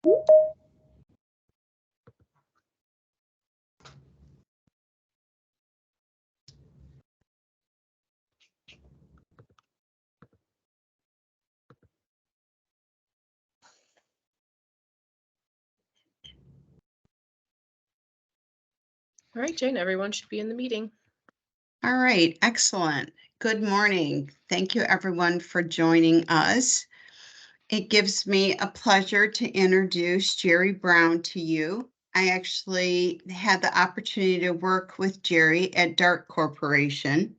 All right, Jane, everyone should be in the meeting. All right, excellent. Good morning. Thank you everyone for joining us. It gives me a pleasure to introduce Jerry Browne to you. I actually had the opportunity to work with Jerry at Dart Corporation.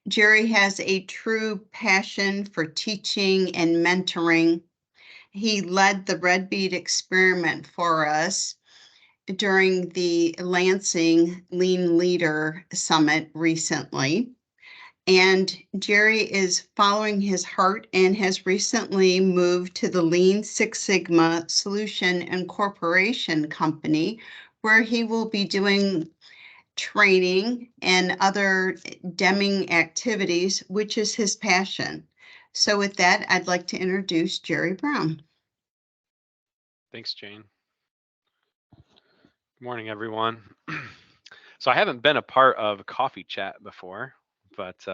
Jerry has a true passion for teaching and mentoring. He led the Red Bead experiment for us during the Lansing Lean Leader Summit recently. And Jerry is following his heart and has recently moved to the Lean Six Sigma Solution Incorporation company, where he will be doing training and other Deming activities, which is his passion. So with that, I'd like to introduce Jerry Browne. Thanks, Jane. Good morning, everyone. So I haven't been a part of a coffee chat before, but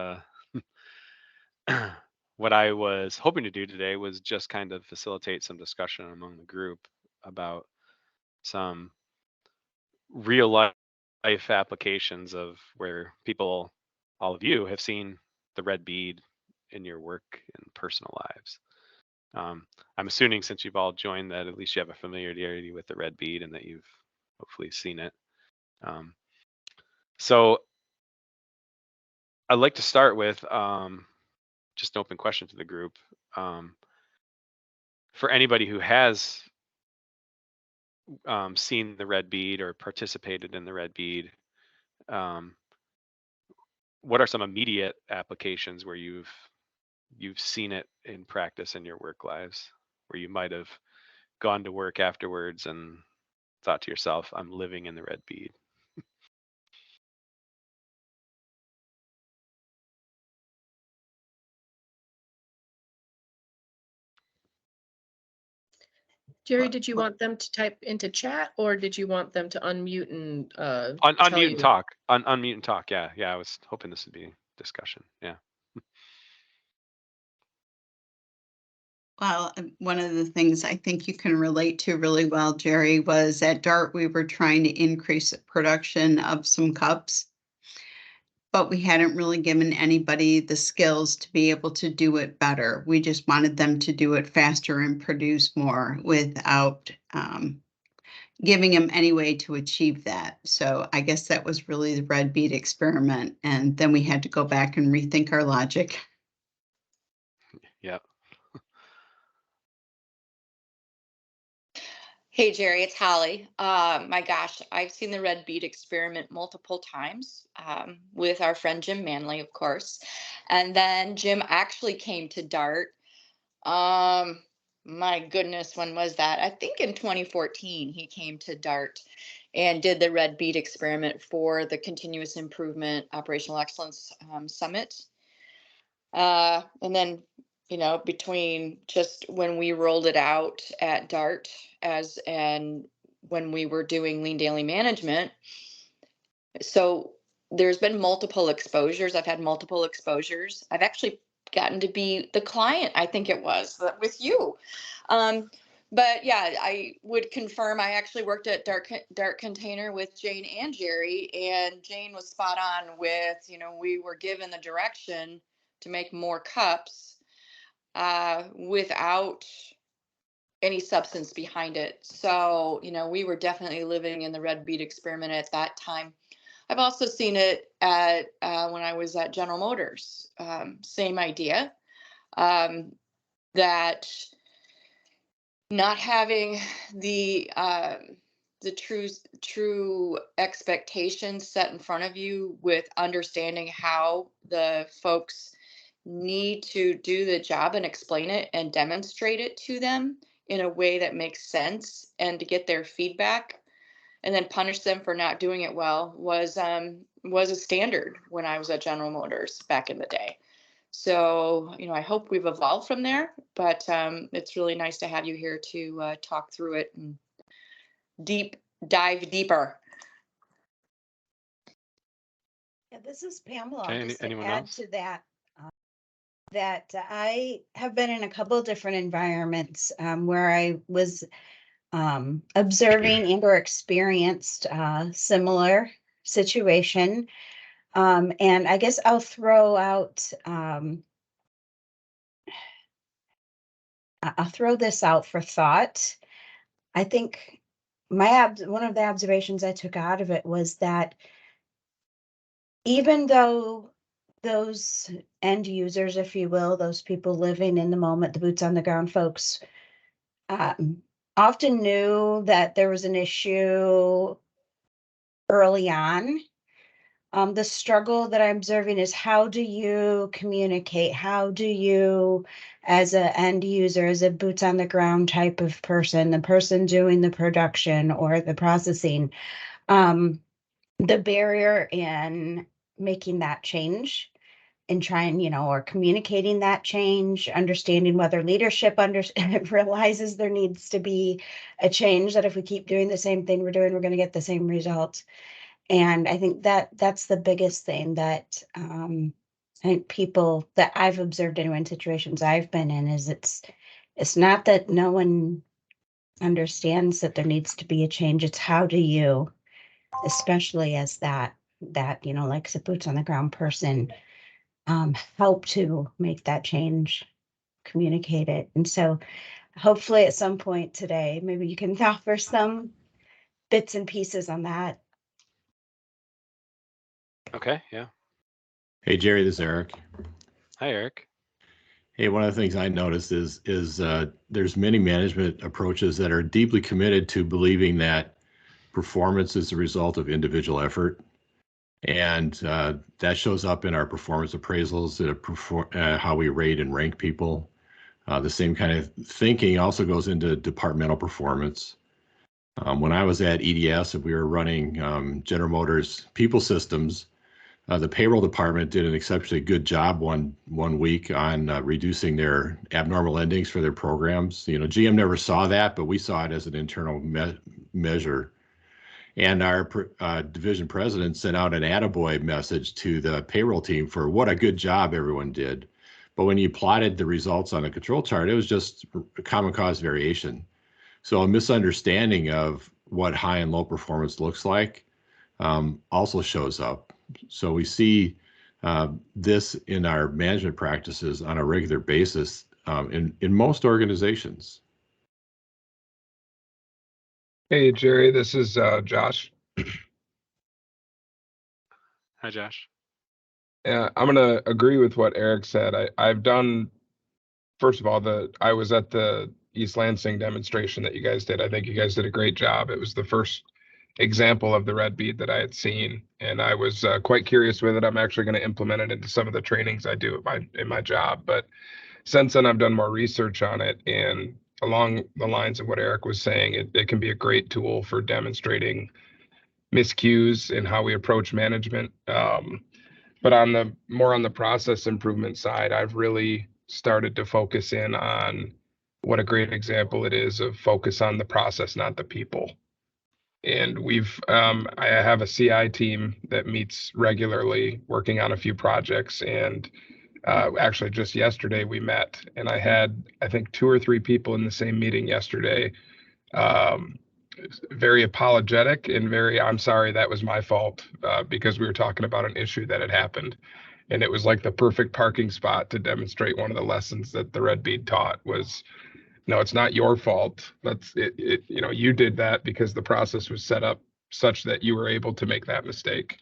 what I was hoping to do today was just kind of facilitate some discussion among the group about some real life applications of where people, all of you, have seen the red bead in your work and personal lives. I'm assuming since you've all joined that at least you have a familiarity with the red bead and that you've hopefully seen it. So I'd like to start with just an open question to the group. For anybody who has seen the red bead or participated in the red bead, what are some immediate applications where you've seen it in practice in your work lives, where you might have gone to work afterwards and thought to yourself, I'm living in the red bead? Jerry, did you want them to type into chat, or did you want them to unmute and unmute and talk? Unmute and talk. Yeah. I was hoping this would be discussion. Yeah. Well, one of the things I think you can relate to really well, Jerry, was at Dart, we were trying to increase the production of some cups, but we hadn't really given anybody the skills to be able to do it better. We just wanted them to do it faster and produce more without giving them any way to achieve that. So I guess that was really the red bead experiment. And then we had to go back and rethink our logic. Yeah. Hey, Jerry, it's Holly. My gosh, I've seen the red bead experiment multiple times with our friend Jim Manley, of course. And then Jim actually came to Dart. My goodness, when was that? I think in 2014, he came to Dart and did the red bead experiment for the Continuous Improvement Operational Excellence Summit. And then between just when we rolled it out at Dart and when we were doing Lean Daily Management. So there's been multiple exposures. I've had multiple exposures. I've actually gotten to be the client, I think it was, with you. But yeah, I would confirm I actually worked at Dart Container with Jane and Jerry, and Jane was spot on with, we were given the direction to make more cups without any substance behind it. So, we were definitely living in the red bead experiment at that time. I've also seen it at when I was at General Motors. Same idea, that not having the true expectations set in front of you, with understanding how the folks need to do the job and explain it and demonstrate it to them in a way that makes sense, and to get their feedback and then punish them for not doing it well was a standard when I was at General Motors back in the day. So, I hope we've evolved from there, but it's really nice to have you here to talk through it and dive deeper. Yeah, this is Pamela. Okay, Just to anyone add else? to that, that I have been in a couple of different environments where I was observing and or experienced similar situation. And I guess I'll throw out, I'll throw this out for thought. I think one of the observations I took out of it was that even though those end users, if you will, those people living in the moment, the boots on the ground folks, often knew that there was an issue early on. The struggle that I'm observing is, how do you communicate? How do you, as an end user, as a boots on the ground type of person, the person doing the production or the processing, the barrier in making that change and trying, or communicating that change, understanding whether leadership realizes there needs to be a change, that if we keep doing the same thing we're doing, we're going to get the same results. And I think that's the biggest thing that I think people that I've observed in situations I've been in is it's not that no one understands that there needs to be a change. It's how do you, especially as that like the boots on the ground person, help to make that change, communicate it. And so hopefully at some point today, maybe you can offer some bits and pieces on that. Okay, yeah. Hey, Jerry, this is Eric. Hi, Eric. Hey, one of the things I noticed is there's many management approaches that are deeply committed to believing that performance is the result of individual effort. And that shows up in our performance appraisals, how we rate and rank people. The same kind of thinking also goes into departmental performance. When I was at EDS and we were running General Motors people systems, the payroll department did an exceptionally good job one week on reducing their abnormal endings for their programs. GM never saw that, but we saw it as an internal measure. And our division president sent out an attaboy message to the payroll team for what a good job everyone did. But when you plotted the results on a control chart, it was just a common cause variation. So a misunderstanding of what high and low performance looks like also shows up. So we see this in our management practices on a regular basis in most organizations. Hey, Jerry, this is Josh. Hi, Josh. Yeah, I'm going to agree with what Eric said. I've done, first of all, I was at the East Lansing demonstration that you guys did. I think you guys did a great job. It was the first example of the red bead that I had seen, and I was quite curious with it. I'm actually going to implement it into some of the trainings I do in my job. But since then, I've done more research on it, and along the lines of what Eric was saying, it can be a great tool for demonstrating miscues in how we approach management. But on the process improvement side, I've really started to focus in on what a great example it is of focus on the process, not the people. And I have a CI team that meets regularly working on a few projects. And actually just yesterday we met, and I had, I think, 2 or 3 people in the same meeting yesterday. Very apologetic and very, I'm sorry, that was my fault, because we were talking about an issue that had happened. And it was like the perfect parking spot to demonstrate one of the lessons that the red bead taught was, no, it's not your fault. You did that because the process was set up such that you were able to make that mistake.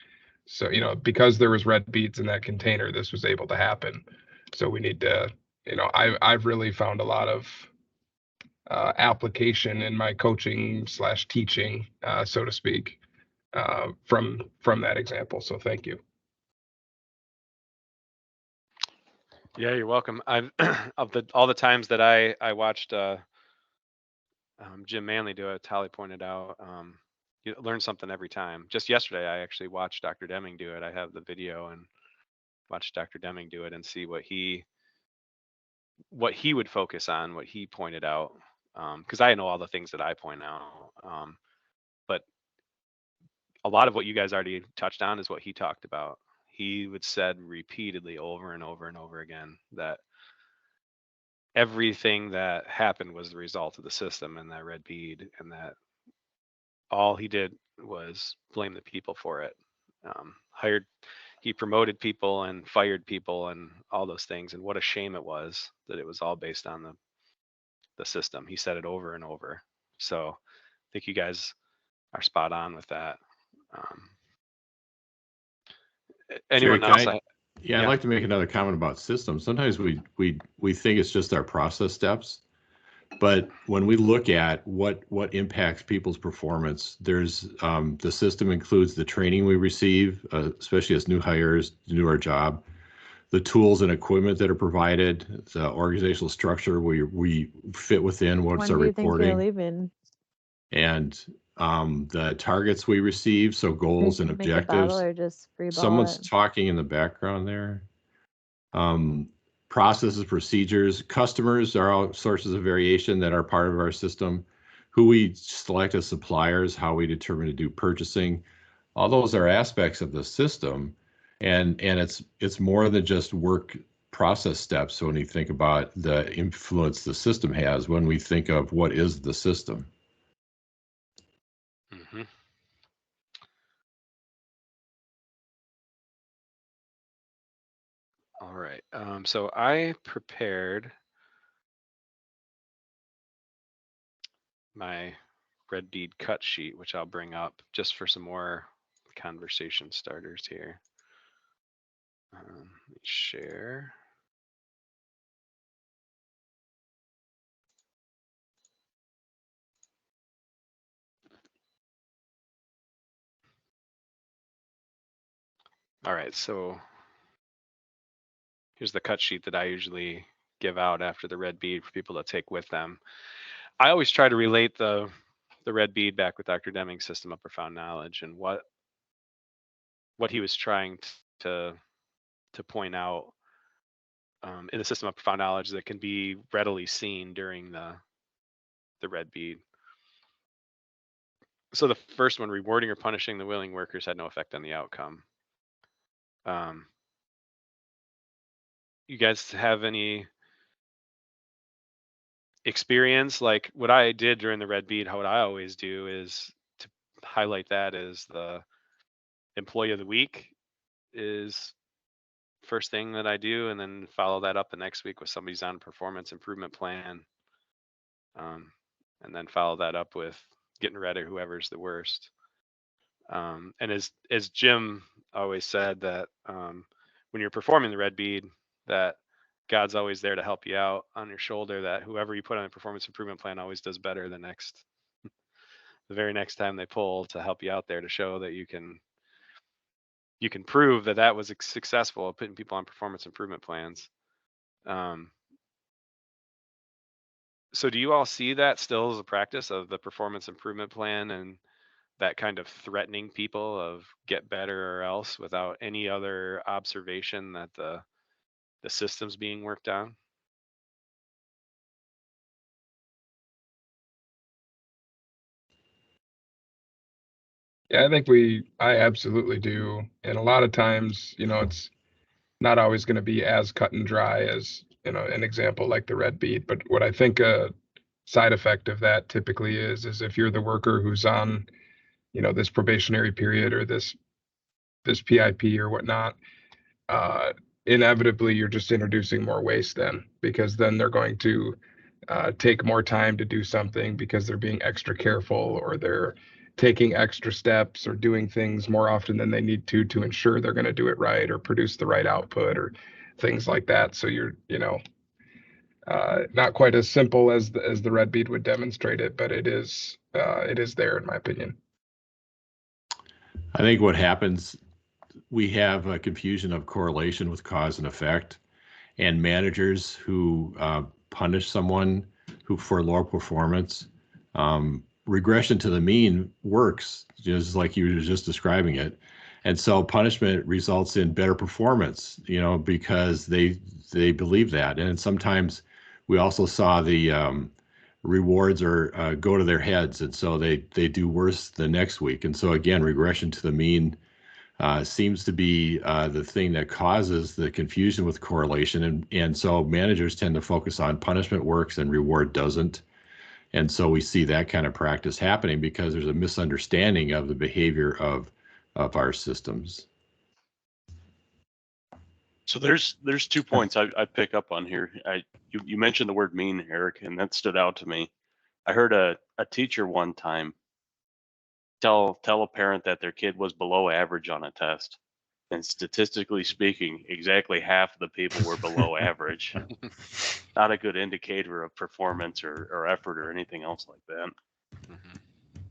So, because there was red beads in that container, this was able to happen. So we need to, I've really found a lot of application in my coaching / teaching, so to speak, from that example. So thank you. Yeah, you're welcome. I've all the times that I watched Jim Manley do it, Tally pointed out, you learn something every time. Just yesterday, I actually watched Dr. Deming do it. I have the video, and watch Dr. Deming do it and see what he would focus on, what he pointed out. Because I know all the things that I point out, but a lot of what you guys already touched on is what he talked about. He would said repeatedly over and over and over again that everything that happened was the result of the system and that red bead, and that all he did was blame the people for it. He promoted people and fired people and all those things, and what a shame it was that it was all based on the system. He said it over and over. So I think you guys are spot on with that. Anyone Jerry, else? I'd like to make another comment about systems. Sometimes we think it's just our process steps, but when we look at what impacts people's performance, there's the system includes the training we receive, especially as new hires to do our job, the tools and equipment that are provided, the organizational structure we fit within, what's our reporting, leaving? and the targets we receive, so goals and objectives. Or just Someone's talking in the background there. Processes, procedures, customers are all sources of variation that are part of our system. Who we select as suppliers, how we determine to do purchasing, all those are aspects of the system, and it's more than just work process steps. So when you think about the influence the system has, when we think of what is the system. Mm-hmm. All right. So I prepared my red bead cut sheet, which I'll bring up just for some more conversation starters here. Let me share. All right, so here's the cut sheet that I usually give out after the red bead for people to take with them. I always try to relate the red bead back with Dr. Deming's system of profound knowledge and what he was trying to point out in the system of profound knowledge that can be readily seen during the red bead. So the first one, rewarding or punishing the willing workers, had no effect on the outcome. You guys have any experience? Like what I did during the red bead, what I always do is to highlight that as the employee of the week is first thing that I do, and then follow that up the next week with somebody's on performance improvement plan, and then follow that up with getting rid of whoever's the worst. And as Jim always said, that when you're performing the red bead, that God's always there to help you out on your shoulder, that whoever you put on a performance improvement plan always does better the very next time they pull, to help you out there, to show that you can prove that was successful at putting people on performance improvement plans. So do you all see that still as a practice of the performance improvement plan, and that kind of threatening people of get better or else, without any other observation that the system's being worked on? Yeah, I absolutely do. And a lot of times, it's not always going to be as cut and dry as, an example like the red bead. But what I think a side effect of that typically is if you're the worker who's on, this probationary period or this PIP or whatnot, inevitably you're just introducing more waste then, because then they're going to take more time to do something because they're being extra careful, or they're taking extra steps or doing things more often than they need to ensure they're going to do it right or produce the right output or things like that. So you're, not quite as simple as the red bead would demonstrate it, but it is there in my opinion. I think what happens, we have a confusion of correlation with cause and effect, and managers who punish someone who for low performance, regression to the mean works, just like you were just describing it. And so punishment results in better performance, because they believe that. And sometimes we also saw the rewards are go to their heads, and so they do worse the next week. And so again, regression to the mean seems to be the thing that causes the confusion with correlation. And so managers tend to focus on punishment works and reward doesn't. And so we see that kind of practice happening because there's a misunderstanding of the behavior of our systems. So there's 2 points I pick up on here. You mentioned the word mean, Eric, and that stood out to me. I heard a teacher one time tell a parent that their kid was below average on a test. And statistically speaking, exactly half of the people were below average. Not a good indicator of performance or effort or anything else like that. Mhm.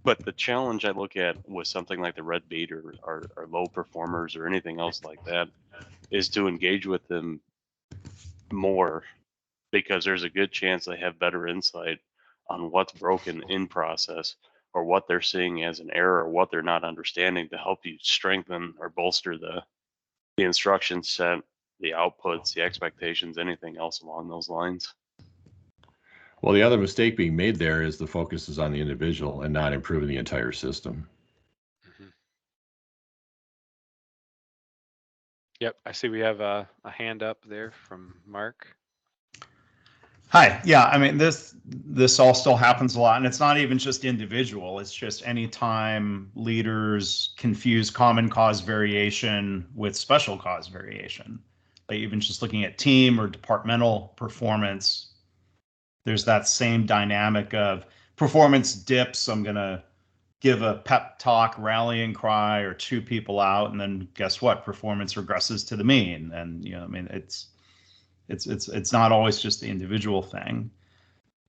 But the challenge I look at with something like the red bead or low performers or anything else like that is to engage with them more, because there's a good chance they have better insight on what's broken in process or what they're seeing as an error or what they're not understanding, to help you strengthen or bolster the instruction set, the outputs, the expectations, anything else along those lines. Well, the other mistake being made there is the focus is on the individual and not improving the entire system. Mhm. Yep, I see we have a hand up there from Mark. Hi. Yeah, I mean, this all still happens a lot, and it's not even just individual. It's just anytime leaders confuse common cause variation with special cause variation. Like even just looking at team or departmental performance, there's that same dynamic of performance dips. I'm gonna give a pep talk, rallying cry, or chew people out, and then guess what? Performance regresses to the mean. And I mean, it's not always just the individual thing.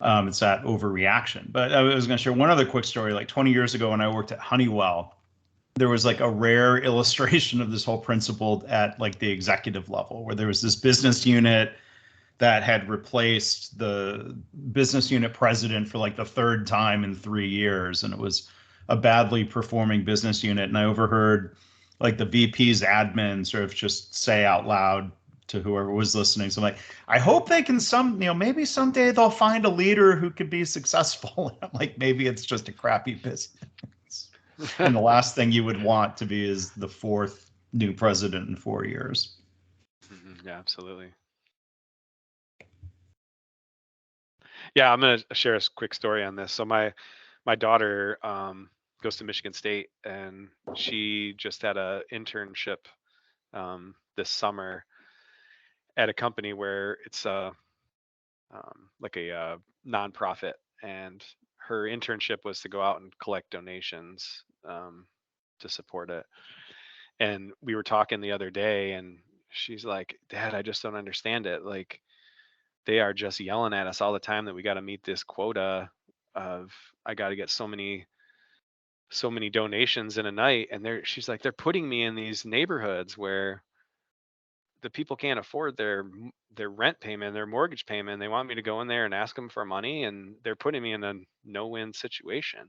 It's that overreaction. But I was going to share one other quick story. Like 20 years ago, when I worked at Honeywell, there was like a rare illustration of this whole principle at like the executive level, where there was this business unit that had replaced the business unit president for like the third time in 3 years, and it was a badly performing business unit. And I overheard like the VP's admin sort of just say out loud to whoever was listening, so I'm like, I hope they can maybe someday they'll find a leader who could be successful. I'm like, maybe it's just a crappy business. And the last thing you would want to be is the fourth new president in 4 years. Mhm. Yeah, absolutely. Yeah, I'm gonna share a quick story on this. So my daughter goes to Michigan State, and she just had a internship this summer at a company where it's like a nonprofit, and her internship was to go out and collect donations to support it. And we were talking the other day, and she's like, "Dad, I just don't understand it. Like, they are just yelling at us all the time that we got to meet this quota of I got to get so many donations in a night." And she's like, they're putting me in these neighborhoods where the people can't afford their rent payment, their mortgage payment. They want me to go in there and ask them for money, and they're putting me in a no-win situation.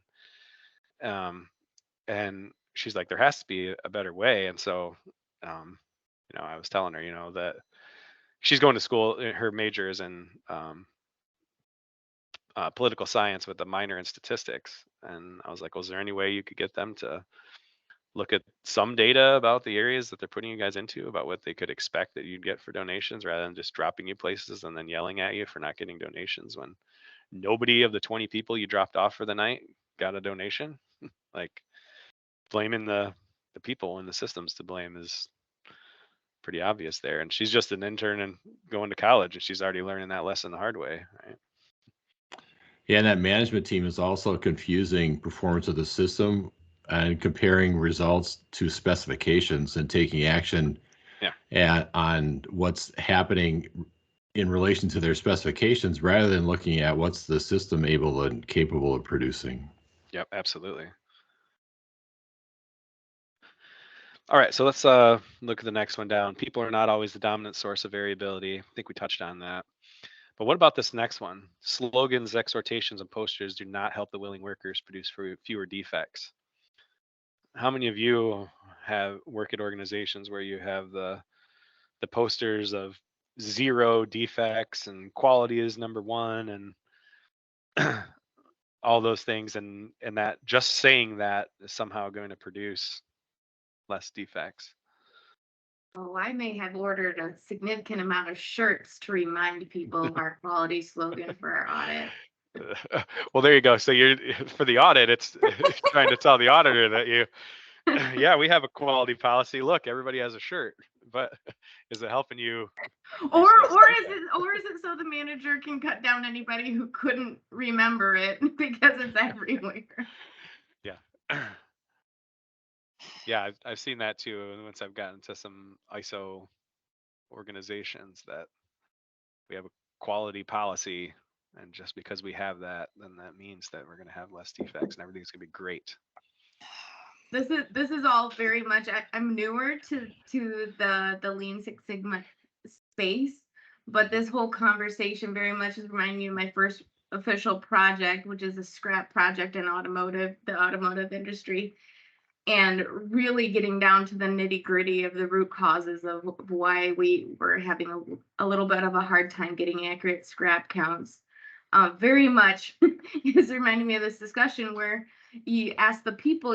And she's like, there has to be a better way. And so I was telling her that she's going to school. Her major is in political science with a minor in statistics. And I was like, well, is there any way you could get them to look at some data about the areas that they're putting you guys into, about what they could expect that you'd get for donations, rather than just dropping you places and then yelling at you for not getting donations when nobody of the 20 people you dropped off for the night got a donation? Like, blaming the people and the systems to blame is pretty obvious there. And she's just an intern and going to college, and she's already learning that lesson the hard way, right? Yeah, and that management team is also confusing performance of the system and comparing results to specifications and taking action on what's happening in relation to their specifications, rather than looking at what's the system able and capable of producing. Yep, absolutely. All right, so let's look at the next one down. People are not always the dominant source of variability. I think we touched on that. But what about this next one? Slogans, exhortations, and posters do not help the willing workers produce fewer defects. How many of you have work at organizations where you have the posters of 0 defects and quality is #1 and all those things, and that just saying that is somehow going to produce less defects. Oh, I may have ordered a significant amount of shirts to remind people of our quality slogan for our audit. Well, there you go. So you're for the audit, it's trying to tell the auditor that yeah, we have a quality policy. Look, everybody has a shirt, but is it helping you? Or is it so the manager can cut down anybody who couldn't remember it because it's everywhere? Yeah. Yeah, I've seen that too. And once I've gotten to some ISO organizations that we have a quality policy, and just because we have that, then that means that we're going to have less defects and everything's going to be great. This is all very much. I'm newer to the Lean Six Sigma space, but this whole conversation very much is reminding me of my first official project, which is a scrap project in the automotive industry, and really getting down to the nitty gritty of the root causes of why we were having a little bit of a hard time getting accurate scrap counts. Very much is reminding me of this discussion where you ask the people,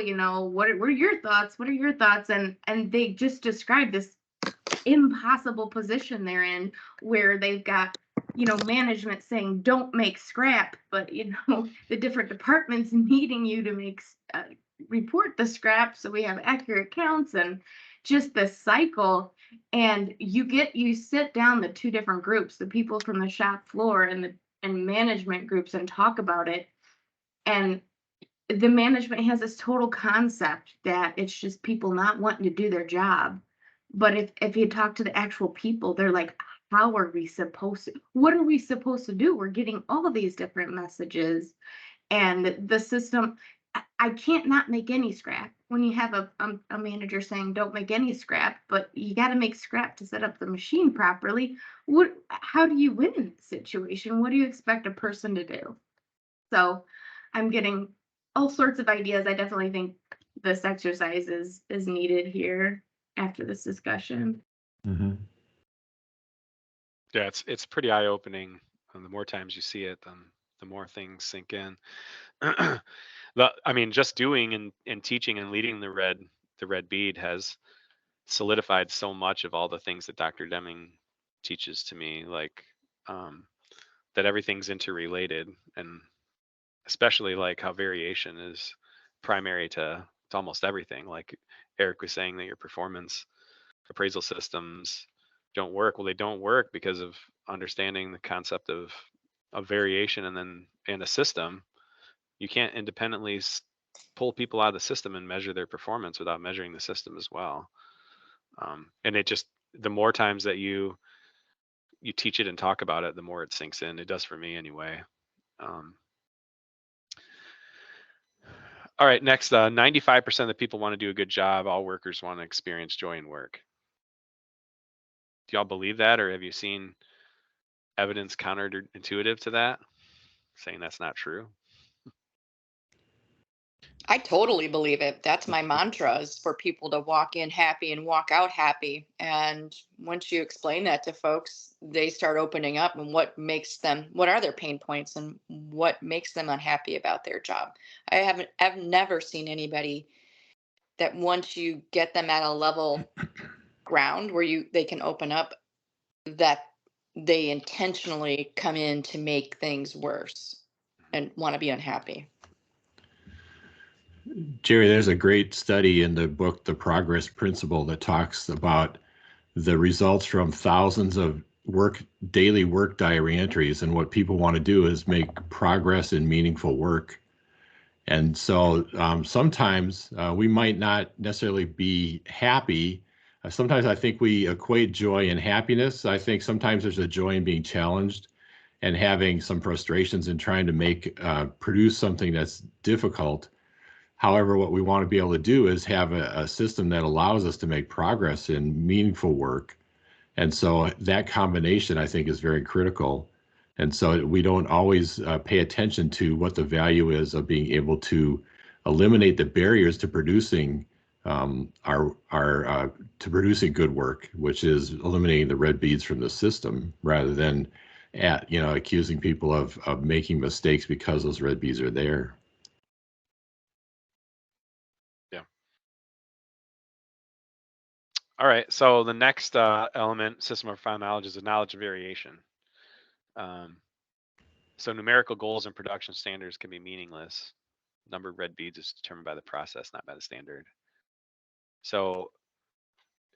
what are your thoughts? What are your thoughts? And they just describe this impossible position they're in, where they've got, management saying don't make scrap, but the different departments needing you to make report the scrap so we have accurate counts, and just the cycle. And you sit down the two different groups, the people from the shop floor and management groups, and talk about it. And the management has this total concept that it's just people not wanting to do their job. But if you talk to the actual people, they're like, what are we supposed to do? We're getting all these different messages, and the system, I can't not make any scrap. When you have a manager saying don't make any scrap, but you got to make scrap to set up the machine properly. How do you win in this situation? What do you expect a person to do? So I'm getting all sorts of ideas. I definitely think this exercise is needed here after this discussion. Mm-hmm. Yeah, it's pretty eye-opening, and the more times you see it, then the more things sink in. Just doing and teaching and leading the red bead has solidified so much of all the things that Dr. Deming teaches to me, like that everything's interrelated, and especially like how variation is primary to almost everything. Like Eric was saying, that your performance appraisal systems don't work. Well, they don't work because of understanding the concept of variation, and a system. You can't independently pull people out of the system and measure their performance without measuring the system as well. And it just, the more times that you teach it and talk about it, the more it sinks in. It does for me anyway. All right, next, 95% of the people want to do a good job. All workers want to experience joy in work. Do y'all believe that, or have you seen evidence counterintuitive to that, saying that's not true? I totally believe it. That's my mantra, is for people to walk in happy and walk out happy. And once you explain that to folks, they start opening up, and what are their pain points and what makes them unhappy about their job. I've never seen anybody that once you get them at a level ground where they can open up, that they intentionally come in to make things worse and want to be unhappy. Jerry, there's a great study in the book, The Progress Principle, that talks about the results from thousands of daily work diary entries. And what people want to do is make progress in meaningful work. And so sometimes we might not necessarily be happy. Sometimes I think we equate joy and happiness. I think sometimes there's a joy in being challenged and having some frustrations in trying to produce something that's difficult. However, what we want to be able to do is have a system that allows us to make progress in meaningful work. And so that combination, I think, is very critical. And so we don't always pay attention to what the value is of being able to eliminate the barriers to producing are to producing good work, which is eliminating the red beads from the system rather than accusing people of making mistakes because those red beads are there. Yeah. All right. So the next element, system of profound knowledge, is a knowledge of variation. So numerical goals and production standards can be meaningless. Number of red beads is determined by the process, not by the standard. So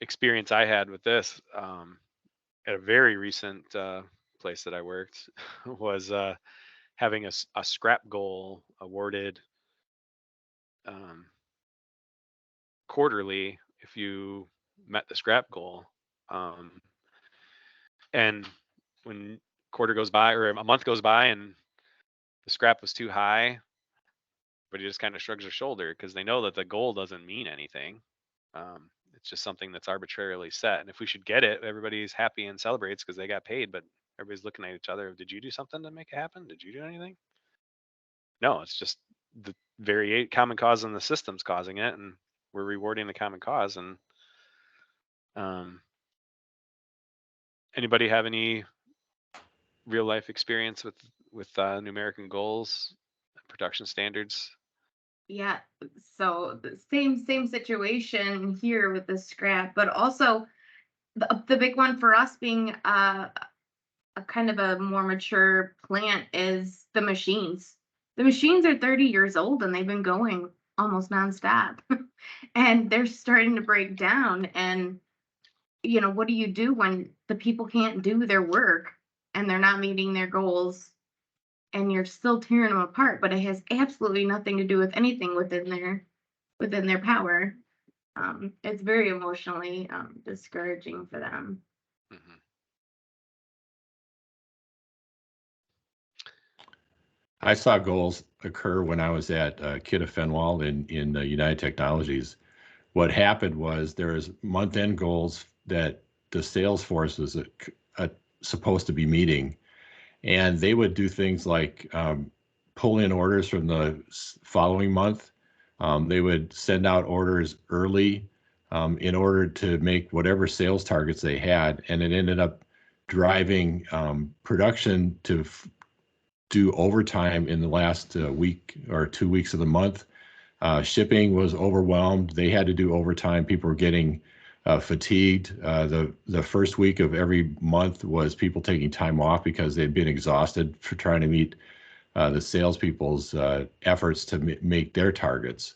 experience I had with this at a very recent place that I worked was having a scrap goal awarded quarterly if you met the scrap goal. And when quarter goes by or a month goes by and the scrap was too high, but he just kind of shrugs their shoulder because they know that the goal doesn't mean anything. It's just something that's arbitrarily set. And if we should get it, everybody's happy and celebrates because they got paid, but everybody's looking at each other. Did you do something to make it happen? Did you do anything? No, it's just the very common cause in the system's causing it, and we're rewarding the common cause. And anybody have any real life experience with numeric goals, production standards? Yeah, so the same situation here with the scrap, but also the big one for us being a kind of a more mature plant is the machines. The machines are 30 years old and they've been going almost nonstop. And they're starting to break down. And what do you do when the people can't do their work and they're not meeting their goals? And you're still tearing them apart, but it has absolutely nothing to do with anything within their power. It's very emotionally discouraging for them. Mm-hmm. I saw goals occur when I was at Kidde Fenwal in United Technologies. What happened was there was month-end goals that the sales force was supposed to be meeting, and they would do things like pull in orders from the following month. They would send out orders early in order to make whatever sales targets they had, and it ended up driving production to do overtime in the last week or 2 weeks of the month. Shipping was overwhelmed. They had to do overtime. People were getting fatigued. The first week of every month was people taking time off because they'd been exhausted for trying to meet the salespeople's efforts to make their targets.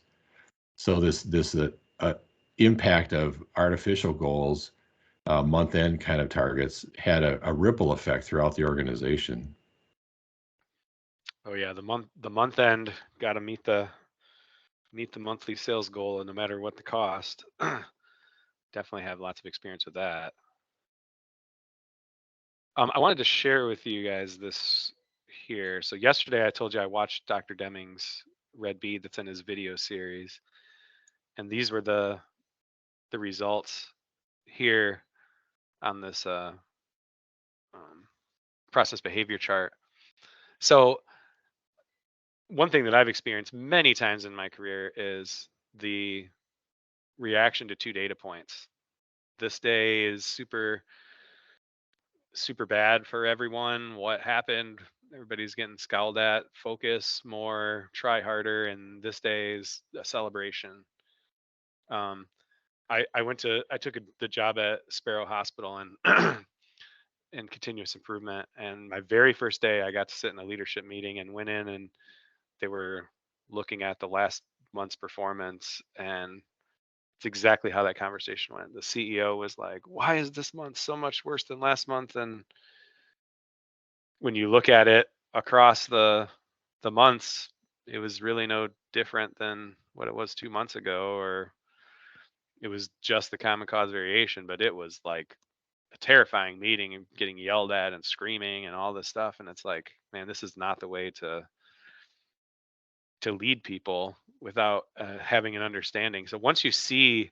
So this impact of artificial goals, month-end kind of targets, had a ripple effect throughout the organization. Oh yeah, the month end got to meet the monthly sales goal, and no matter what the cost. Definitely have lots of experience with that. I wanted to share with you guys this here. So yesterday I told you I watched Dr. Deming's Red Bead that's in his video series, and these were the results here on this process behavior chart. So one thing that I've experienced many times in my career is the reaction to 2 data points. This day is super bad for everyone. What happened? Everybody's getting scowled at. Focus more, try harder, and this day is a celebration. I took the job at Sparrow Hospital and in continuous improvement. And my very first day, I got to sit in a leadership meeting and went in, and they were looking at the last month's performance, and it's exactly how that conversation went. The CEO was like, "Why is this month so much worse than last month?" And when you look at it across the months, it was really no different than what it was 2 months ago, or it was just the common cause variation, but it was like a terrifying meeting and getting yelled at and screaming and all this stuff. And it's like, man, this is not the way to lead people without having an understanding. So once you see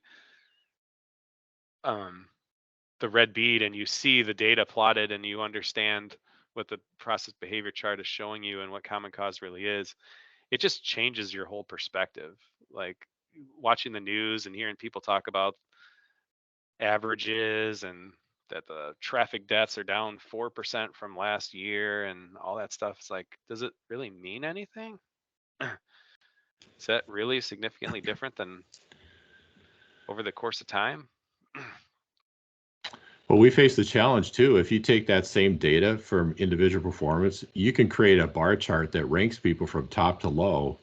the red bead and you see the data plotted and you understand what the process behavior chart is showing you and what common cause really is, it just changes your whole perspective. Like watching the news and hearing people talk about averages and that the traffic deaths are down 4% from last year and all that stuff. It's like, does it really mean anything? Is that really significantly different than over the course of time? Well, we face the challenge too. If you take that same data from individual performance, you can create a bar chart that ranks people from top to low.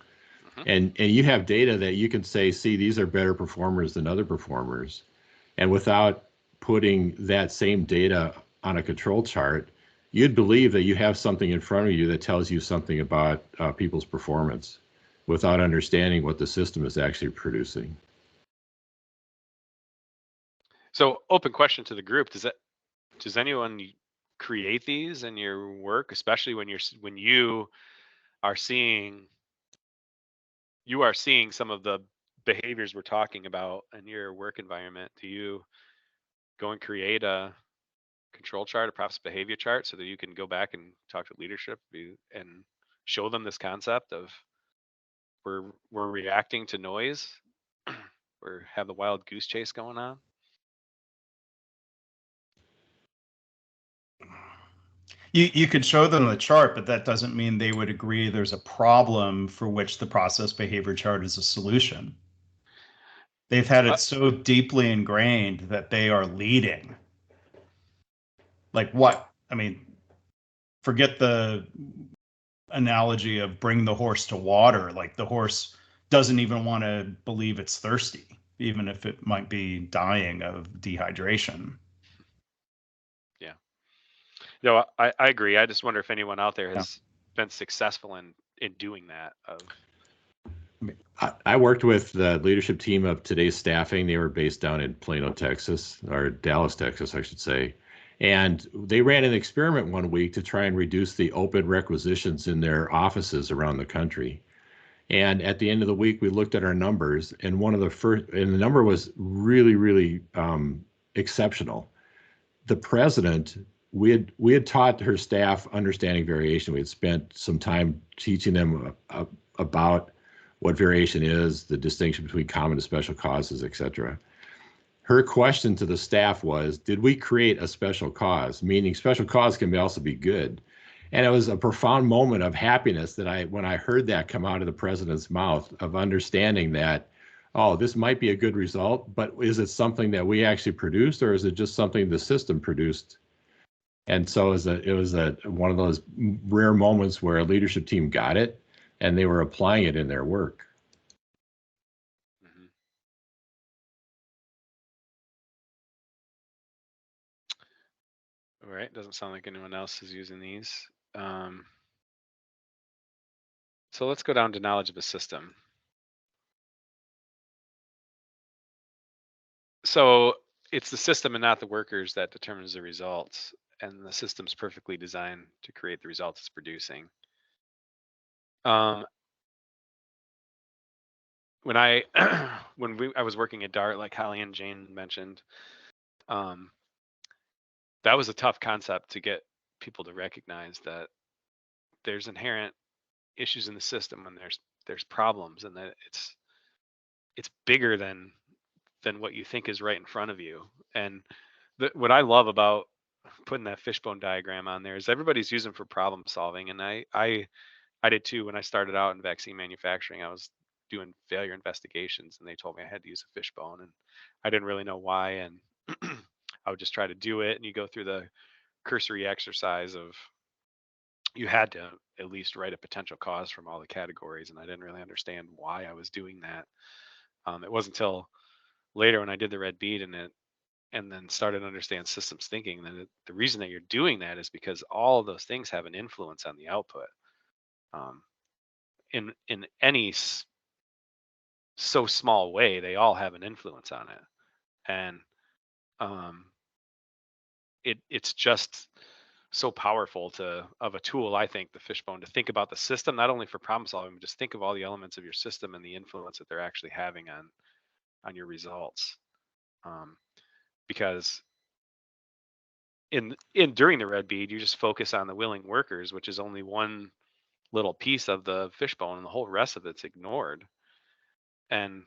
And you have data that you can say, see, these are better performers than other performers. And without putting that same data on a control chart, you'd believe that you have something in front of you that tells you something about people's performance without understanding what the system is actually producing. So open question to the group, does anyone create these in your work, especially when you are seeing some of the behaviors we're talking about in your work environment? Do you go and create a control chart, a process behavior chart, so that you can go back and talk to leadership and show them this concept of we're reacting to noise, or have the wild goose chase going on? You could show them the chart, but that doesn't mean they would agree there's a problem for which the process behavior chart is a solution. They've had it so deeply ingrained that they are leading. Like what? I mean, forget the analogy of bring the horse to water. Like the horse doesn't even want to believe it's thirsty, even if it might be dying of dehydration. Yeah. No, I agree. I just wonder if anyone out there has been successful in doing that. I worked with the leadership team of today's staffing. They were based down in Plano, Texas, or Dallas, Texas, I should say. And they ran an experiment one week to try and reduce the open requisitions in their offices around the country. And at the end of the week, we looked at our numbers, and the number was really, really exceptional. The president, we had taught her staff understanding variation. We had spent some time teaching them about what variation is, the distinction between common and special causes, et cetera. Her question to the staff was, did we create a special cause? Meaning special cause can also be good. And it was a profound moment of happiness that when I heard that come out of the president's mouth, of understanding that, oh, this might be a good result, but is it something that we actually produced, or is it just something the system produced? And so it was one of those rare moments where a leadership team got it and they were applying it in their work. All right, doesn't sound like anyone else is using these. So let's go down to knowledge of a system. So it's the system and not the workers that determines the results, and the system's perfectly designed to create the results it's producing. When I was working at DART, like Holly and Jane mentioned, that was a tough concept to get people to recognize that there's inherent issues in the system and there's problems, and that it's bigger than what you think is right in front of you. And what I love about putting that fishbone diagram on there is everybody's using for problem solving, and I did too. When I started out in vaccine manufacturing, I was doing failure investigations, and they told me I had to use a fishbone, and I didn't really know why, and I would just try to do it. And you go through the cursory exercise of, you had to at least write a potential cause from all the categories, and I didn't really understand why I was doing that. It wasn't until later when I did the red bead and then started to understand systems thinking, then the reason that you're doing that is because all of those things have an influence on the output. In any so small way, they all have an influence on it. And it's just so powerful of a tool, I think, the fishbone, to think about the system, not only for problem solving, but just think of all the elements of your system and the influence that they're actually having on your results. Because during the red bead, you just focus on the willing workers, which is only one little piece of the fishbone, and the whole rest of it's ignored. And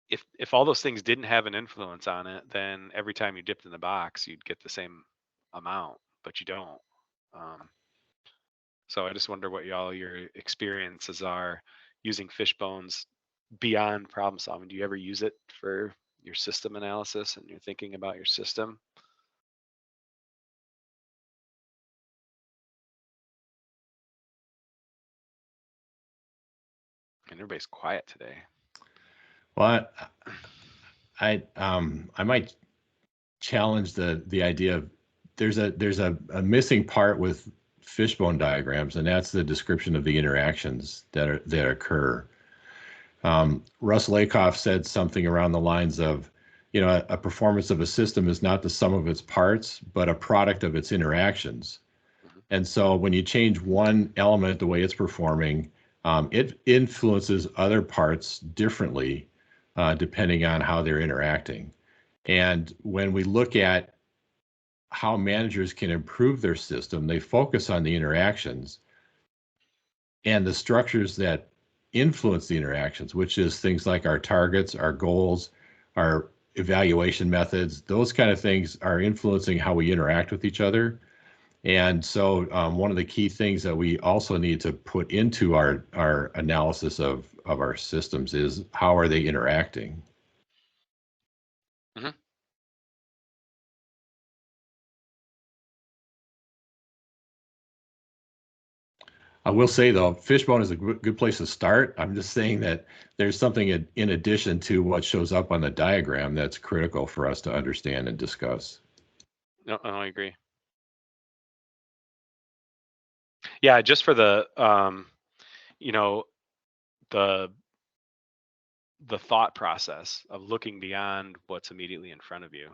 if all those things didn't have an influence on it, then every time you dipped in the box, you'd get the same amount, but you don't. So I just wonder what your experiences are using fish bones beyond problem solving. Do you ever use it for your system analysis and you're thinking about your system? And everybody's quiet today. Well, I might challenge the idea of there's a missing part with fishbone diagrams, and that's the description of the interactions that occur. Russ Lakoff said something around the lines of, a performance of a system is not the sum of its parts, but a product of its interactions. And so when you change one element, the way it's performing, it influences other parts differently, depending on how they're interacting. And when we look at how managers can improve their system, they focus on the interactions and the structures that influence the interactions, which is things like our targets, our goals, our evaluation methods. Those kind of things are influencing how we interact with each other. And so one of the key things that we also need to put into our analysis of our systems is how are they interacting? Mm-hmm. I will say, though, fishbone is a good place to start. I'm just saying that there's something in addition to what shows up on the diagram that's critical for us to understand and discuss. No, I agree. Yeah, just for the the thought process of looking beyond what's immediately in front of you,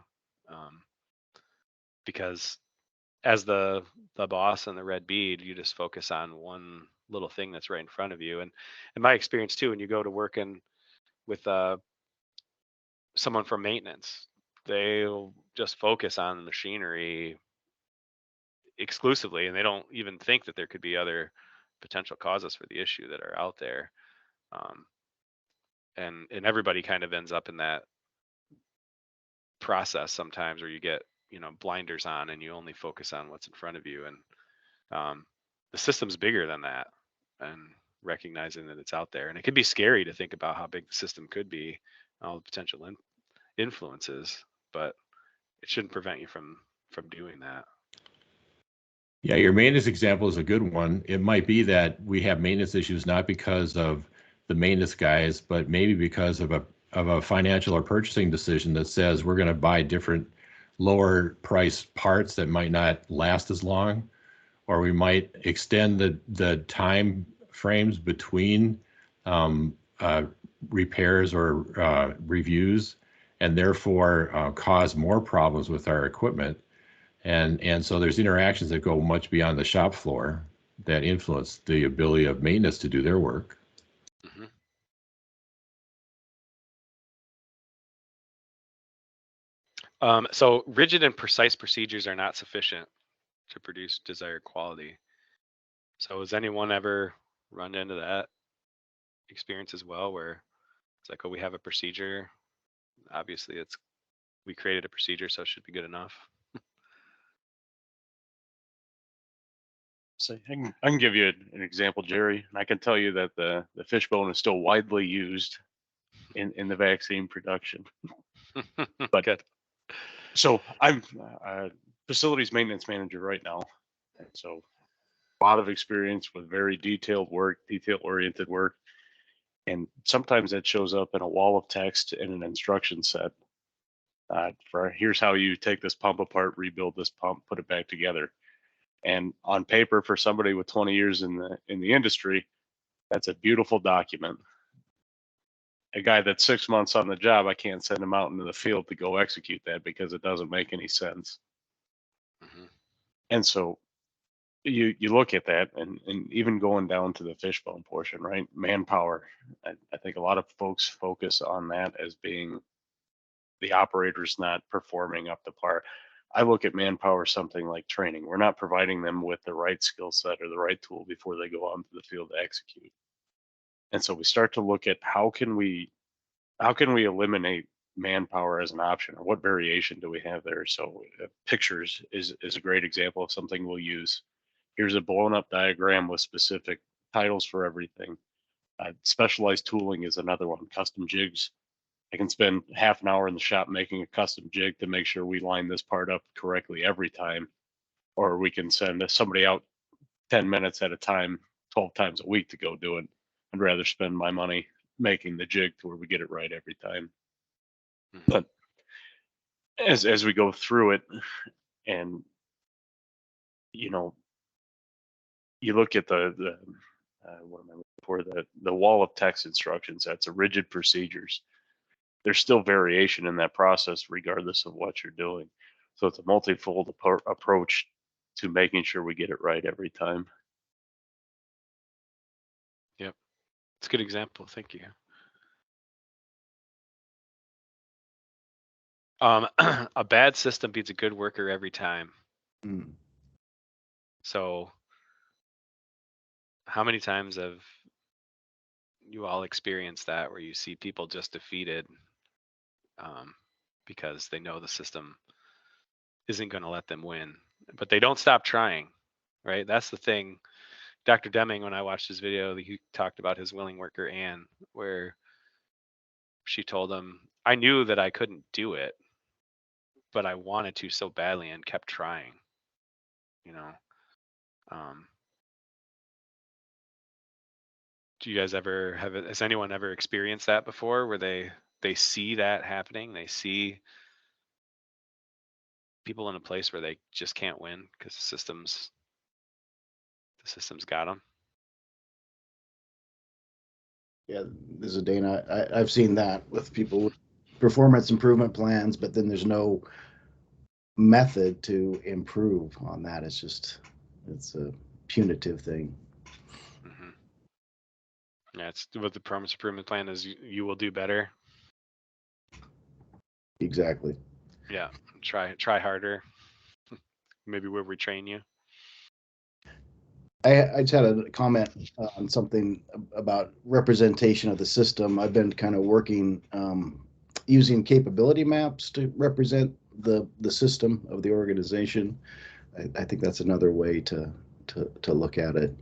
because as the boss and the red bead, you just focus on one little thing that's right in front of you. And in my experience too, when you go to working with someone from maintenance, they'll just focus on the machinery exclusively, and they don't even think that there could be other potential causes for the issue that are out there. And everybody kind of ends up in that process sometimes where you get blinders on and you only focus on what's in front of you. And the system's bigger than that, and recognizing that it's out there, and it can be scary to think about how big the system could be, all the potential influences, but it shouldn't prevent you from doing that. Yeah, your maintenance example is a good one. It might be that we have maintenance issues not because of the maintenance guys, but maybe because of a financial or purchasing decision that says we're going to buy different lower price parts that might not last as long, or we might extend the time frames between repairs or reviews, and therefore cause more problems with our equipment. And so there's interactions that go much beyond the shop floor that influence the ability of maintenance to do their work. Mm-hmm. So rigid and precise procedures are not sufficient to produce desired quality. So has anyone ever run into that experience as well, where it's like, oh, we have a procedure, obviously we created a procedure, so it should be good enough? So I can give you an example, Jerry, and I can tell you that the fishbone is still widely used in the vaccine production. But Good. So I'm a facilities maintenance manager right now, and so a lot of experience with very detailed work, detail-oriented work, and sometimes that shows up in a wall of text in an instruction set. For here's how you take this pump apart, rebuild this pump, put it back together. And on paper, for somebody with 20 years in the industry, that's a beautiful document. A guy that's 6 months on the job, I can't send him out into the field to go execute that because it doesn't make any sense. Mm-hmm. And so you look at that, and even going down to the fishbone portion, right? Manpower. I think a lot of folks focus on that as being the operators not performing up to par. I look at manpower something like training. We're not providing them with the right skill set or the right tool before they go out into the field to execute. And so we start to look at how can we how can we eliminate manpower as an option, or what variation do we have there? So pictures is a great example of something we'll use. Here's a blown up diagram with specific titles for everything. Specialized tooling is another one. Custom jigs. I can spend half an hour in the shop making a custom jig to make sure we line this part up correctly every time. Or we can send somebody out 10 minutes at a time, 12 times a week to go do it. I'd rather spend my money making the jig to where we get it right every time. But as we go through it, and you know, you look at the what am I looking for, the wall of text instructions. That's a rigid procedures. There's still variation in that process regardless of what you're doing. So it's a multifold approach to making sure we get it right every time. Yep. It's a good example. Thank you. A bad system beats a good worker every time. Mm. So how many times have you all experienced that where you see people just defeated because they know the system isn't going to let them win, but they don't stop trying, right? That's the thing. Dr. Deming, when I watched his video, he talked about his willing worker, Anne, where she told him, I knew that I couldn't do it, but I wanted to so badly and kept trying, you know. Do you guys ever has anyone ever experienced that before, where they see that happening? They see people in a place where they just can't win because the system's got them. Yeah, this is Dana. I've seen that with people with performance improvement plans, but then there's no method to improve on that. It's a punitive thing. Yeah, it's what the performance improvement plan is. You will do better. Exactly. Yeah, try harder. Maybe we'll retrain you. I just had a comment on something about representation of the system. I've been kind of working using capability maps to represent the system of the organization. I think that's another way to look at it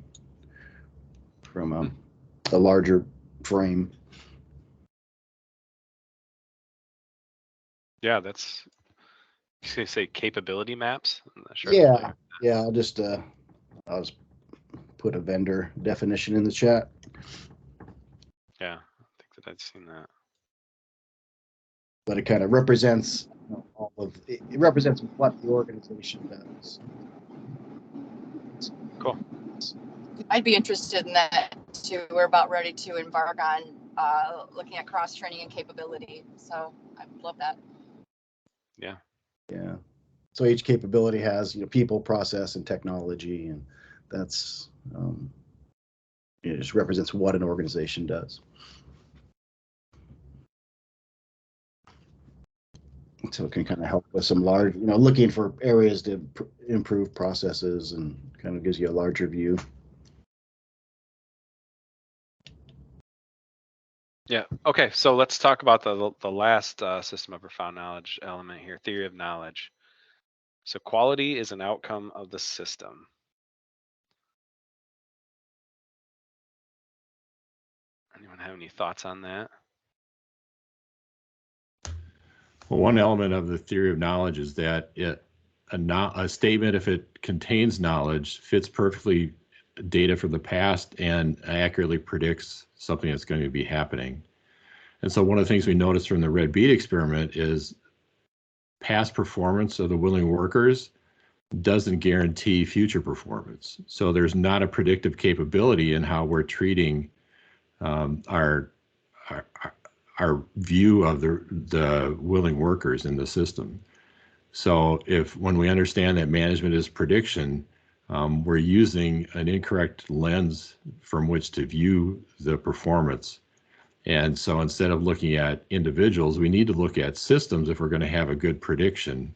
from a larger frame. Yeah, that's, you say capability maps? I'm not sure. Yeah. I'll just put a vendor definition in the chat. Yeah, I think that I'd seen that. But it kind of represents it represents what the organization does. Cool. I'd be interested in that too. We're about ready to embark on looking at cross training and capability. So I love that. Yeah. Yeah. So each capability has, people, process, and technology, and that's it just represents what an organization does. So it can kind of help with some large, looking for areas to improve processes, and kind of gives you a larger view. Yeah. Okay. So let's talk about the last system of profound knowledge element here, theory of knowledge. So quality is an outcome of the system. Anyone have any thoughts on that? Well, one element of the theory of knowledge is that a statement, if it contains knowledge, fits perfectly data from the past and accurately predicts something that's going to be happening. And so one of the things we noticed from the red bead experiment is past performance of the willing workers doesn't guarantee future performance. So there's not a predictive capability in how we're treating our view of the willing workers in the system. So when we understand that management is prediction, we're using an incorrect lens from which to view the performance. And so instead of looking at individuals, we need to look at systems if we're going to have a good prediction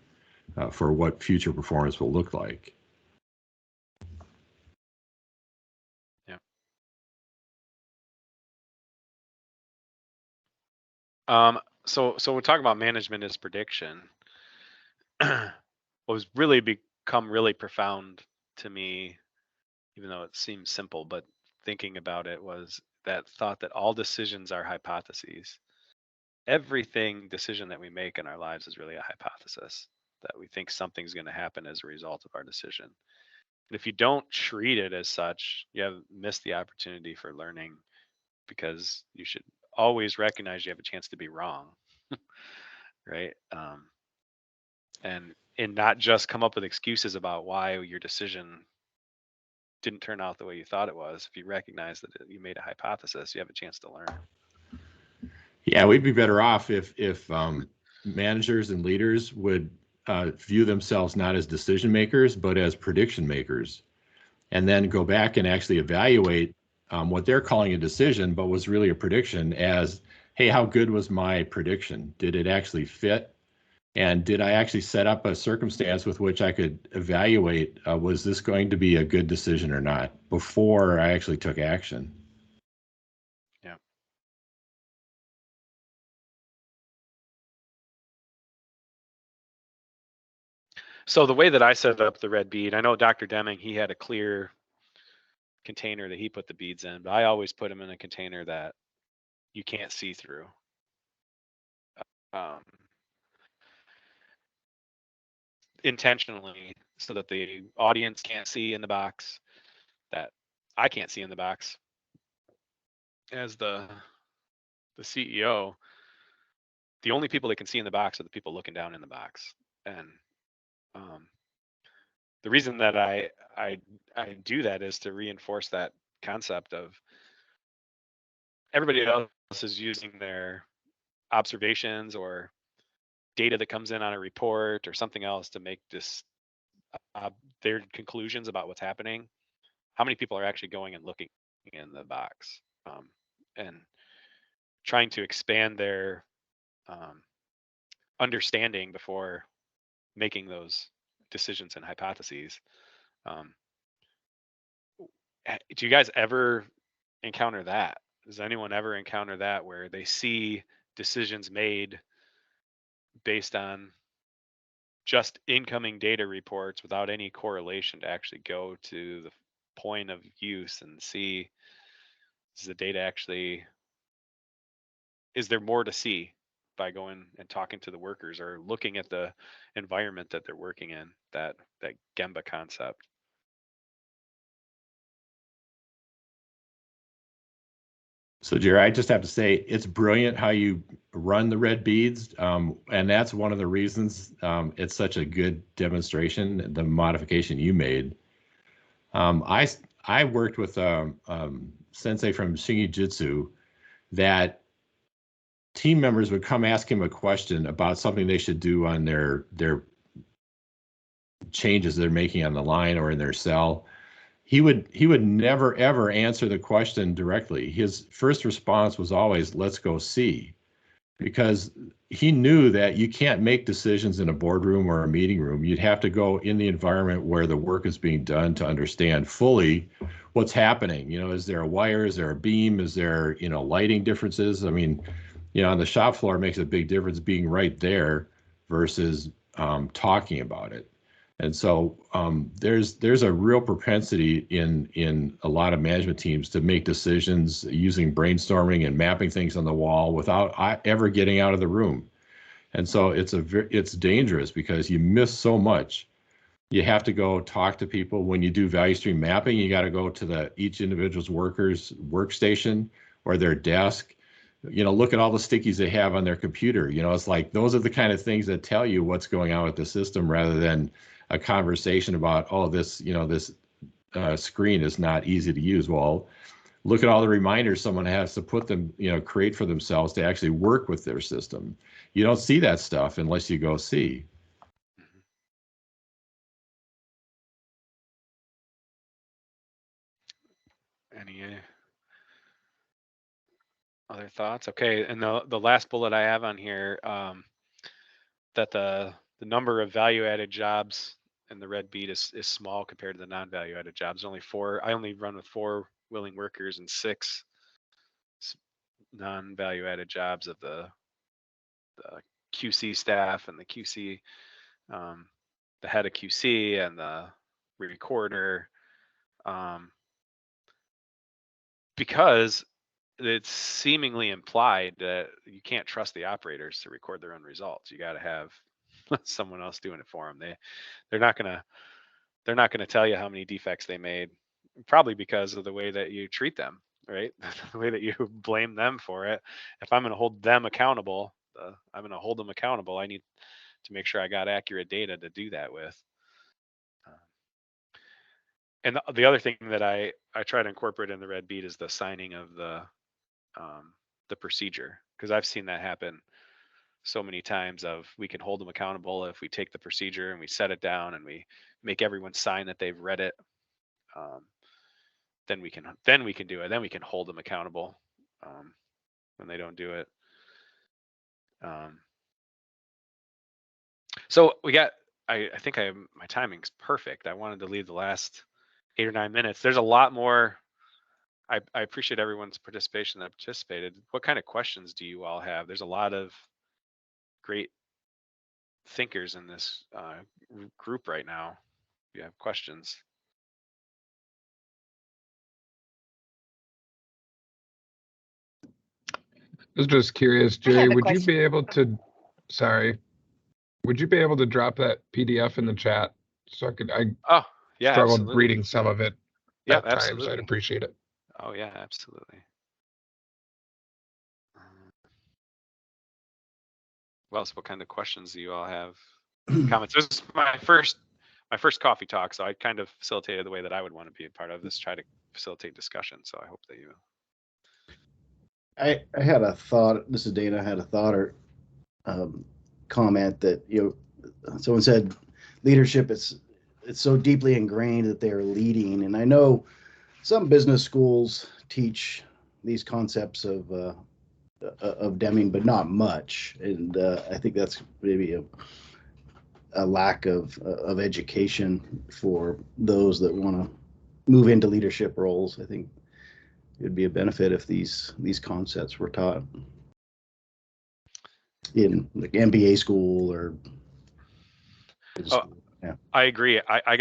for what future performance will look like. Yeah. So we're talking about management as prediction. What was really become really profound to me, even though it seems simple, but thinking about it was that thought that all decisions are hypotheses. Everything decision that we make in our lives is really a hypothesis, that we think something's going to happen as a result of our decision. And if you don't treat it as such, you have missed the opportunity for learning, because you should always recognize you have a chance to be wrong, right? And not just come up with excuses about why your decision didn't turn out the way you thought it was. If you recognize that you made a hypothesis, you have a chance to learn. Yeah, we'd be better off if managers and leaders would view themselves not as decision makers, but as prediction makers, and then go back and actually evaluate what they're calling a decision, but was really a prediction as, hey, how good was my prediction? Did it actually fit? And did I actually set up a circumstance with which I could evaluate, was this going to be a good decision or not, before I actually took action? Yeah. So the way that I set up the red bead, I know Dr. Deming, he had a clear container that he put the beads in, but I always put them in a container that you can't see through. Intentionally, so that the audience can't see in the box, that I can't see in the box as the CEO. The only people that can see in the box are the people looking down in the box. And the reason that I do that is to reinforce that concept of everybody else is using their observations or data that comes in on a report or something else to make this their conclusions about what's happening. How many people are actually going and looking in the box, and trying to expand their understanding before making those decisions and hypotheses? Do you guys ever encounter that? Does anyone ever encounter that, where they see decisions made based on just incoming data reports without any correlation to actually go to the point of use and see, is the data actually, is there more to see by going and talking to the workers or looking at the environment that they're working in, that Gemba concept? So, Jerry, I just have to say it's brilliant how you run the red beads, and that's one of the reasons it's such a good demonstration, the modification you made. I worked with a sensei from Shingi Jitsu that team members would come ask him a question about something they should do on their changes they're making on the line or in their cell. He would never ever answer the question directly. His first response was always, "Let's go see," because he knew that you can't make decisions in a boardroom or a meeting room. You'd have to go in the environment where the work is being done to understand fully what's happening. Is there a wire? Is there a beam? Is there, lighting differences? I mean, on the shop floor, it makes a big difference being right there versus talking about it. And so there's a real propensity in a lot of management teams to make decisions using brainstorming and mapping things on the wall without ever getting out of the room. And so it's dangerous because you miss so much. You have to go talk to people. When you do value stream mapping, you got to go to each individual's worker's workstation or their desk. Look at all the stickies they have on their computer. It's like those are the kind of things that tell you what's going on with the system, rather than a conversation about, oh, this screen is not easy to use. Well, look at all the reminders someone has to put them, create for themselves to actually work with their system. You don't see that stuff unless you go see. Any other thoughts? Okay, and the last bullet I have on here, that the number of value-added jobs in the red bead is small compared to the non-value-added jobs. Only 4. I only run with 4 willing workers and 6 non-value-added jobs of the QC staff and the QC, the head of QC and the recorder, because it's seemingly implied that you can't trust the operators to record their own results. You got to have someone else doing it for them. They're not gonna tell you how many defects they made, probably because of the way that you treat them, right? The way that you blame them for it. If I'm gonna hold them accountable, I need to make sure I got accurate data to do that with. And the other thing that I try to incorporate in the red bead is the signing of the procedure, because I've seen that happen so many times. Of we can hold them accountable if we take the procedure and we set it down and we make everyone sign that they've read it. Then we can do it. Then we can hold them accountable when they don't do it. So we got. I think my timing's perfect. I wanted to leave the last 8 or 9 minutes. There's a lot more. I appreciate everyone's participation that participated. What kind of questions do you all have? There's a lot of great thinkers in this group right now. If you have questions. I was just curious, I have Jerry, a would you question. be able to, sorry, would you be able to drop that PDF in the chat? So I Oh, yeah, struggled absolutely. reading some of it Yeah, at times. absolutely. I'd appreciate it. Oh yeah, absolutely. What else? What kind of questions do you all have? Comments? This is my first coffee talk, so I kind of facilitated the way that I would want to be a part of this, try to facilitate discussion. So I hope that you. I had a thought. This is Dana. I had a thought or comment that someone said leadership it's so deeply ingrained that they are leading, and I know some business schools teach these concepts of Deming, but not much, and I think that's maybe a lack of education for those that want to move into leadership roles. I think it would be a benefit if these concepts were taught in like MBA school or. Yeah. I agree. I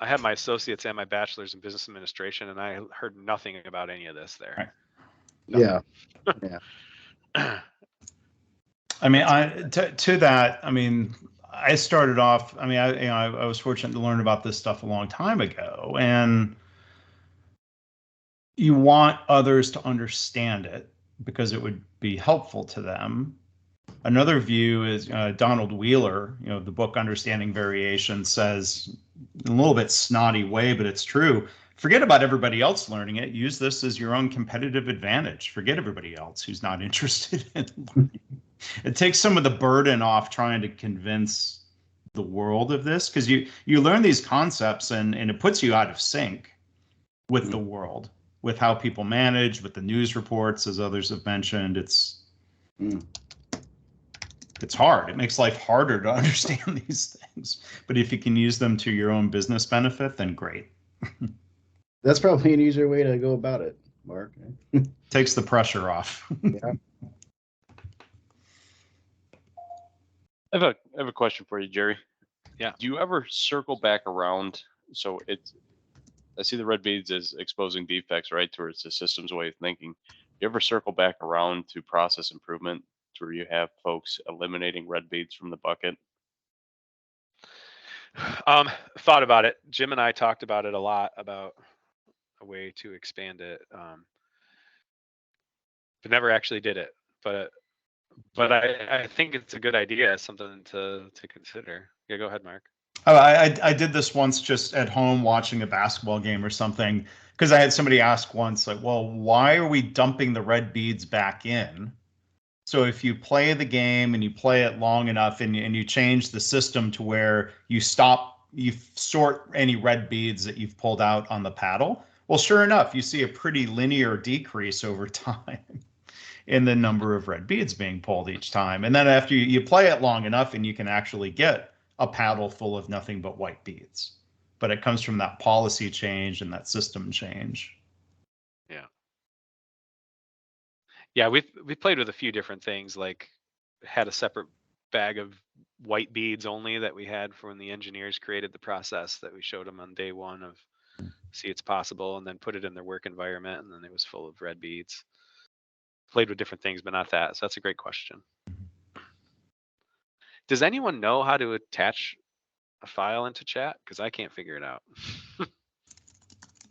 had my associates and my bachelor's in business administration, and I heard nothing about any of this there. Right. Yeah. I mean, to that, I mean, I started off, I mean, I was fortunate to learn about this stuff a long time ago, and you want others to understand it because it would be helpful to them. Another view is Donald Wheeler, the book Understanding Variation, says in a little bit snotty way, but it's true. Forget about everybody else learning it. Use this as your own competitive advantage. Forget everybody else who's not interested in learning. It takes some of the burden off trying to convince the world of this, because you learn these concepts and it puts you out of sync with the world, with how people manage, with the news reports, as others have mentioned. It's hard. It makes life harder to understand these things. But if you can use them to your own business benefit, then great. That's probably an easier way to go about it, Mark. Takes the pressure off. Yeah. I have a question for you, Jerry. Yeah. Do you ever circle back around? So I see the red beads as exposing defects, right? Towards the system's way of thinking. You ever circle back around to process improvement to where you have folks eliminating red beads from the bucket? Thought about it. Jim and I talked about it a lot, about a way to expand it, but never actually did it. But I think it's a good idea, something to consider. Yeah, go ahead, Mark. I did this once just at home watching a basketball game or something, because I had somebody ask once, like, well, why are we dumping the red beads back in? So if you play the game and you play it long enough and you change the system to where you sort any red beads that you've pulled out on the paddle, well, sure enough, you see a pretty linear decrease over time in the number of red beads being pulled each time. And then after you play it long enough, and you can actually get a paddle full of nothing but white beads. But it comes from that policy change and that system change. Yeah, we've played with a few different things, like had a separate bag of white beads only that we had for when the engineers created the process that we showed them on day one of see it's possible, and then put it in their work environment, and then it was full of red beads. Played with different things, but not that. So that's a great question. Does anyone know how to attach a file into chat? Because I can't figure it out.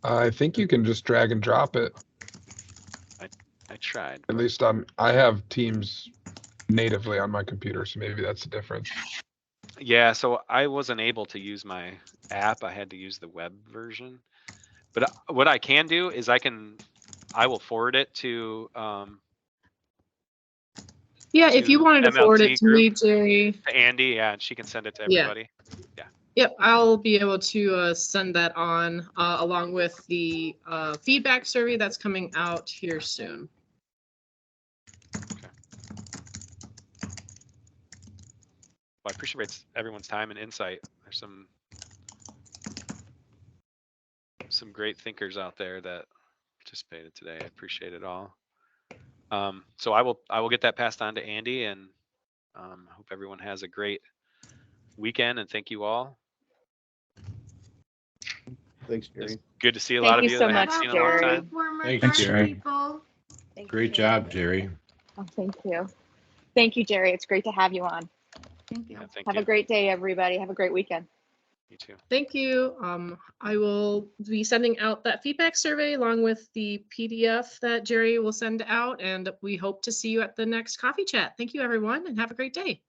I think you can just drag and drop it. I tried. At least I have Teams natively on my computer, so maybe that's the difference. Yeah, so I wasn't able to use my app. I had to use the web version. But what I can do is I will forward it to Yeah, if you to wanted to forward it MLC to me, group, Jerry. to Andy, yeah, and she can send it to Yeah. everybody. Yep, I'll be able to send that on along with the feedback survey that's coming out here soon. Well, I appreciate everyone's time and insight. There's some great thinkers out there that participated today. I appreciate it all. So I will get that passed on to Andy, and hope everyone has a great weekend, and thank you all. Thanks, It's Jerry. good to see a Thank lot of you you so that I much, haven't seen in a long Jerry. time. Thanks, Jerry. People. Great job, Jerry. Oh, thank you. Thank you, Jerry. It's great to have you on. Thank you. Yeah, thank Have you. a great day, everybody. Have a great weekend. You too. Thank you. I will be sending out that feedback survey along with the PDF that Jerry will send out, and we hope to see you at the next coffee chat. Thank you, everyone, and have a great day.